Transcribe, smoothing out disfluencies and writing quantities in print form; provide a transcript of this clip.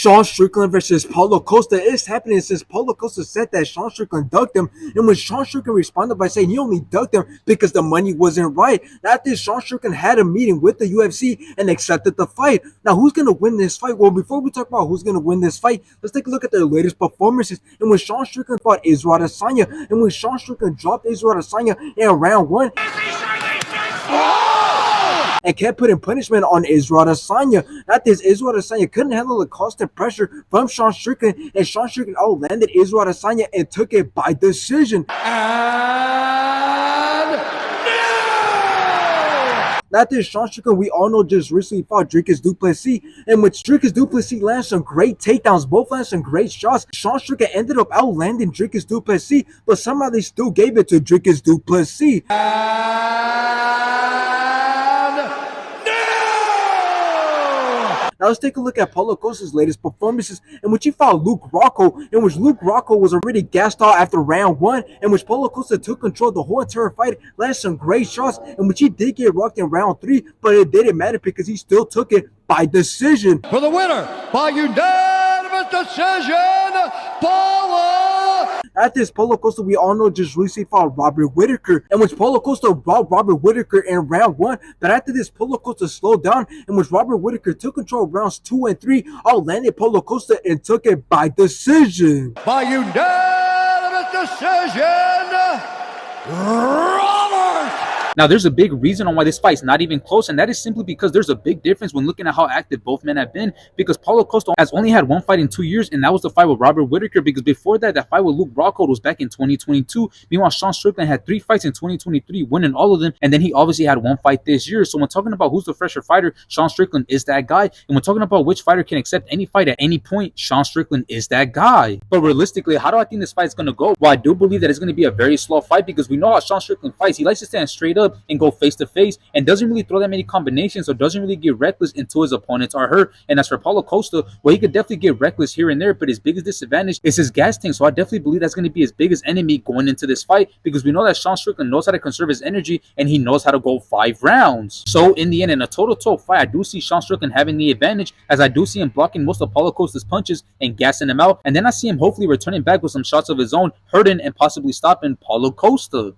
Sean Strickland versus Paulo Costa is happening since Paulo Costa said that Sean Strickland ducked him, and when Sean Strickland responded by saying he only ducked him because the money wasn't right. After Sean Strickland had a meeting with the UFC and accepted the fight. Now, who's going to win this fight? Well, before we talk about who's going to win this fight, let's take a look at their latest performances. And when Sean Strickland fought Israel Adesanya, and when Sean Strickland dropped Israel Adesanya in round 1, and kept putting punishment on Israel Adesanya. After this, Israel Adesanya couldn't handle the constant pressure from Sean Strickland, and Sean Strickland outlanded Israel Adesanya and took it by decision. After Sean Strickland, we all know, just recently fought Dricus Du Plessis, and when Dricus Du Plessis landed some great takedowns, both landed some great shots, Sean Strickland ended up outlanding Dricus Du Plessis, but somehow they still gave it to Dricus Du Plessis. Now let's take a look at Paulo Costa's latest performances, in which he fought Luke Rocco, in which Luke Rocco was already gassed out after round 1, in which Paulo Costa took control of the whole entire fight, landed some great shots, in which he did get rocked in round 3, but it didn't matter because he still took it by decision. For the winner, by unanimous decision, Paulo! After this, Paulo Costa, we all know, just recently fought Robert Whittaker, in which Paulo Costa robbed Robert Whittaker in round 1, but after this, Paulo Costa slowed down, in which Robert Whittaker took control of rounds 2 and 3, outlanded Paulo Costa and took it by decision. By unanimous decision, Robert! Now, there's a big reason on why this fight's not even close, and that is simply because there's a big difference when looking at how active both men have been, because Paulo Costa has only had one fight in 2 years, and that was the fight with Robert Whittaker, because before that, that fight with Luke Rockhold was back in 2022. Meanwhile, Sean Strickland had 3 fights in 2023, winning all of them, and then he obviously had 1 fight this year. So when talking about who's the fresher fighter, Sean Strickland is that guy, and when talking about which fighter can accept any fight at any point, Sean Strickland is that guy. But realistically, how do I think this fight's going to go? Well, I do believe that it's going to be a very slow fight, because we know how Sean Strickland fights. He likes to stand straight up and go face to face, and doesn't really throw that many combinations, or doesn't really get reckless until his opponents are hurt. And as for Paulo Costa, well, he could definitely get reckless here and there, but his biggest disadvantage is his gas tank. So I definitely believe that's going to be his biggest enemy going into this fight, because we know that Sean Strickland knows how to conserve his energy, and he knows how to go 5 rounds. So in the end, in a toe-to-toe fight, I do see Sean Strickland having the advantage, as I do see him blocking most of Paulo Costa's punches and gassing him out, and then I see him hopefully returning back with some shots of his own, hurting and possibly stopping Paulo Costa.